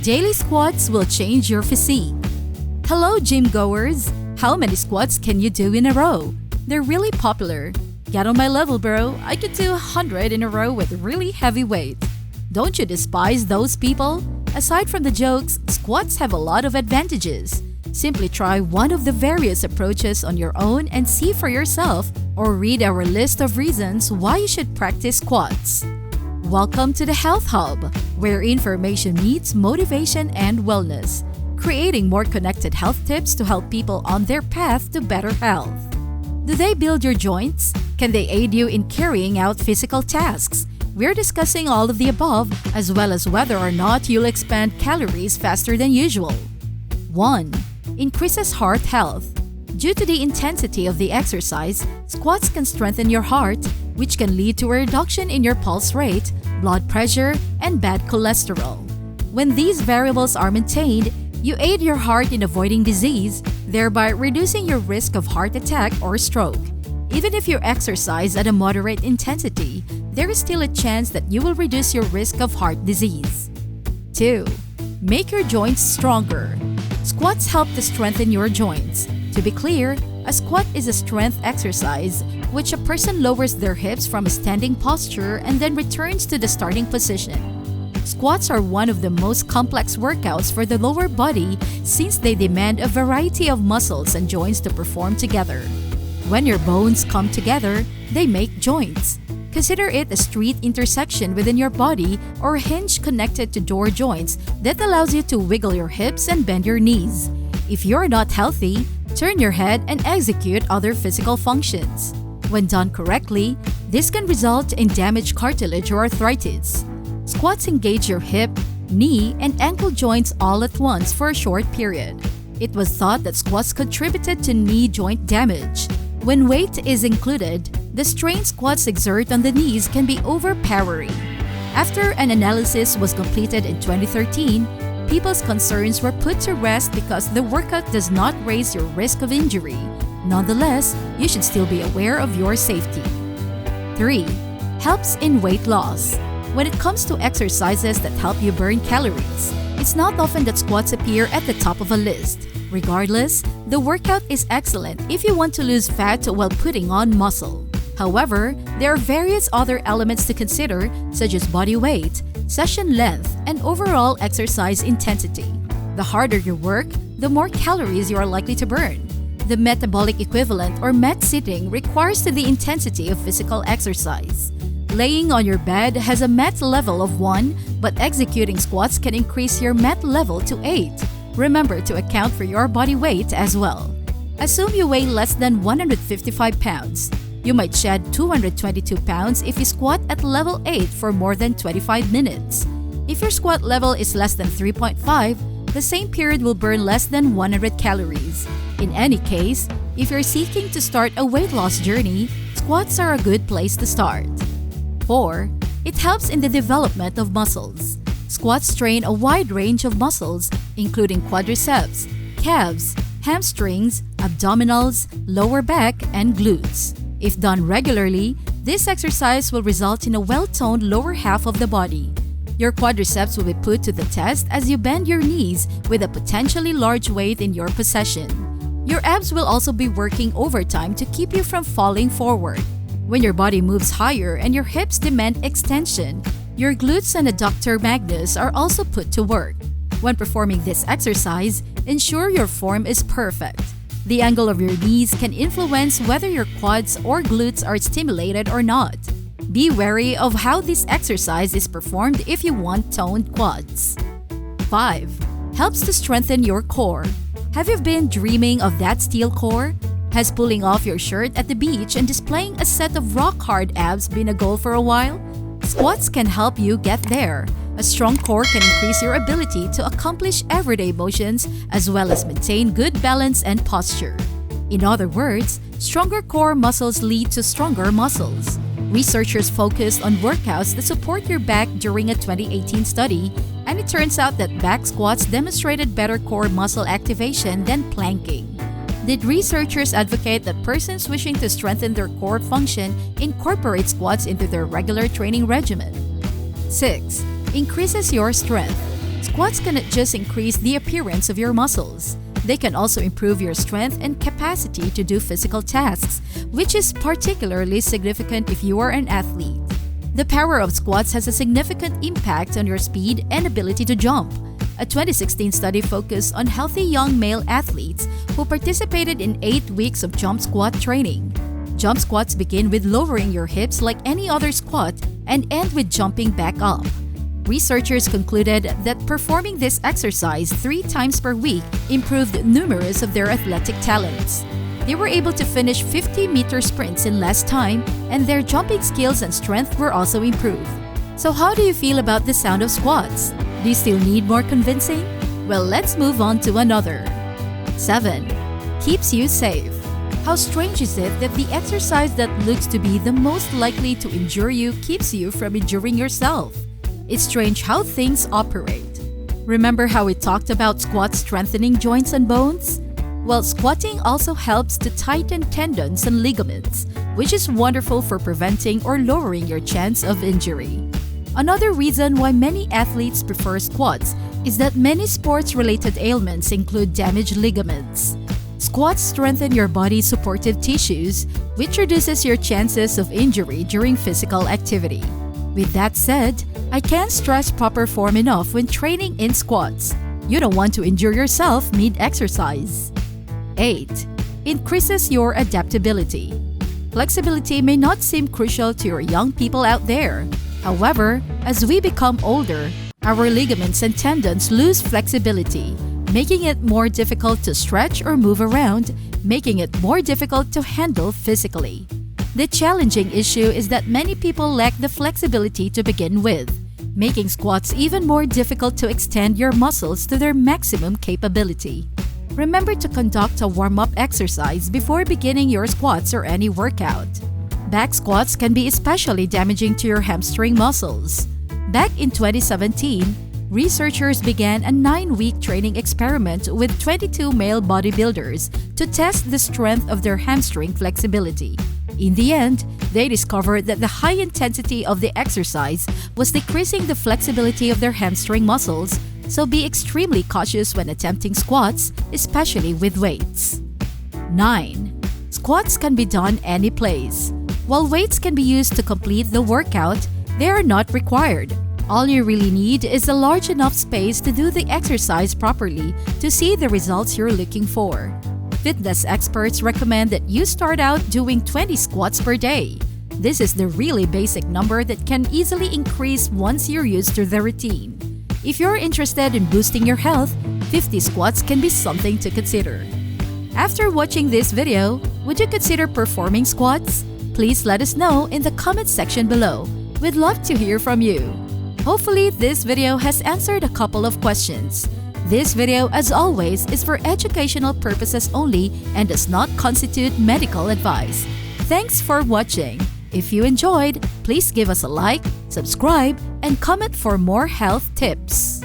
Daily squats will change your physique. Hello, gym goers! How many squats can you do in a row? They're really popular. Get on my level, bro. I could do 100 in a row with really heavy weight. Don't you despise those people? Aside from the jokes, squats have a lot of advantages. Simply try one of the various approaches on your own and see for yourself, or read our list of reasons why you should practice squats. Welcome to the Health Hub, where information meets motivation and wellness, creating more connected health tips to help people on their path to better health. Do they build your joints? Can they aid you in carrying out physical tasks? We're discussing all of the above, as well as whether or not you'll expend calories faster than usual. 1. Increases heart health. Due to the intensity of the exercise, squats can strengthen your heart, which can lead to a reduction in your pulse rate, blood pressure, and bad cholesterol. When these variables are maintained, you aid your heart in avoiding disease, thereby reducing your risk of heart attack or stroke. Even if you exercise at a moderate intensity, there is still a chance that you will reduce your risk of heart disease. 2. Make your joints stronger. Squats help to strengthen your joints. To be clear, a squat is a strength exercise which a person lowers their hips from a standing posture and then returns to the starting position. Squats are one of the most complex workouts for the lower body since they demand a variety of muscles and joints to perform together. When your bones come together, they make joints. Consider it a street intersection within your body or a hinge connected to door joints that allows you to wiggle your hips and bend your knees. If you're not healthy, turn your head and execute other physical functions. When done correctly, this can result in damaged cartilage or arthritis. Squats engage your hip, knee, and ankle joints all at once for a short period. It was thought that squats contributed to knee joint damage. When weight is included, the strain squats exert on the knees can be overpowering. After an analysis was completed in 2013, people's concerns were put to rest because the workout does not raise your risk of injury. Nonetheless, you should still be aware of your safety. 3. Helps in weight loss. When it comes to exercises that help you burn calories, it's not often that squats appear at the top of a list. Regardless, the workout is excellent if you want to lose fat while putting on muscle. However, there are various other elements to consider, such as body weight, session length, and overall exercise intensity. The harder you work, the more calories you are likely to burn. The metabolic equivalent or MET sitting requires the intensity of physical exercise. Laying on your bed has a MET level of 1, but executing squats can increase your MET level to 8. Remember to account for your body weight as well. Assume you weigh less than 155 pounds. You might shed 222 pounds if you squat at level 8 for more than 25 minutes. If your squat level is less than 3.5, the same period will burn less than 100 calories. In any case, if you're seeking to start a weight loss journey, squats are a good place to start. 4. It helps in the development of muscles. Squats train a wide range of muscles, including quadriceps, calves, hamstrings, abdominals, lower back, and glutes. If done regularly, this exercise will result in a well-toned lower half of the body. Your quadriceps will be put to the test as you bend your knees with a potentially large weight in your possession. Your abs will also be working overtime to keep you from falling forward. When your body moves higher and your hips demand extension, your glutes and adductor magnus are also put to work. When performing this exercise, ensure your form is perfect. The angle of your knees can influence whether your quads or glutes are stimulated or not. Be wary of how this exercise is performed if you want toned quads. 5. Helps to strengthen your core. Have you been dreaming of that steel core? Has pulling off your shirt at the beach and displaying a set of rock-hard abs been a goal for a while? Squats can help you get there. A strong core can increase your ability to accomplish everyday motions as well as maintain good balance and posture. In other words, stronger core muscles lead to stronger muscles. Researchers focused on workouts that support your back during a 2018 study, and it turns out that back squats demonstrated better core muscle activation than planking. Did researchers advocate that persons wishing to strengthen their core function incorporate squats into their regular training regimen? 6. Increases your strength. Squats cannot just increase the appearance of your muscles. They can also improve your strength and capacity to do physical tasks, which is particularly significant if you are an athlete. The power of squats has a significant impact on your speed and ability to jump. A 2016 study focused on healthy young male athletes who participated in 8 weeks of jump squat training. Jump squats begin with lowering your hips like any other squat and end with jumping back up. Researchers concluded that performing this exercise 3 times per week improved numerous of their athletic talents. They were able to finish 50-meter sprints in less time, and their jumping skills and strength were also improved. So how do you feel about the sound of squats? Do you still need more convincing? Well, let's move on to another. 7. Keeps you safe. How strange is it that the exercise that looks to be the most likely to injure you keeps you from injuring yourself? It's strange how things operate. Remember how we talked about squats strengthening joints and bones? Well, squatting also helps to tighten tendons and ligaments, which is wonderful for preventing or lowering your chance of injury. Another reason why many athletes prefer squats is that many sports-related ailments include damaged ligaments. Squats strengthen your body's supportive tissues, which reduces your chances of injury during physical activity. With that said, I can't stress proper form enough when training in squats. You don't want to injure yourself mid-exercise. 8. Increases your adaptability. Flexibility may not seem crucial to your young people out there. However, as we become older, our ligaments and tendons lose flexibility, making it more difficult to stretch or move around, making it more difficult to handle physically. The challenging issue is that many people lack the flexibility to begin with, making squats even more difficult to extend your muscles to their maximum capability. Remember to conduct a warm-up exercise before beginning your squats or any workout. Back squats can be especially damaging to your hamstring muscles. Back in 2017, researchers began a 9-week training experiment with 22 male bodybuilders to test the strength of their hamstring flexibility. In the end, they discovered that the high intensity of the exercise was decreasing the flexibility of their hamstring muscles, so be extremely cautious when attempting squats, especially with weights. 9. Squats can be done any place. While weights can be used to complete the workout, they are not required. All you really need is a large enough space to do the exercise properly to see the results you're looking for. Fitness experts recommend that you start out doing 20 squats per day. This is the really basic number that can easily increase once you're used to the routine. If you're interested in boosting your health, 50 squats can be something to consider. After watching this video, would you consider performing squats? Please let us know in the comment section below. We'd love to hear from you. Hopefully, this video has answered a couple of questions. This video, as always, is for educational purposes only and does not constitute medical advice. Thanks for watching. If you enjoyed, please give us a like, subscribe, and comment for more health tips.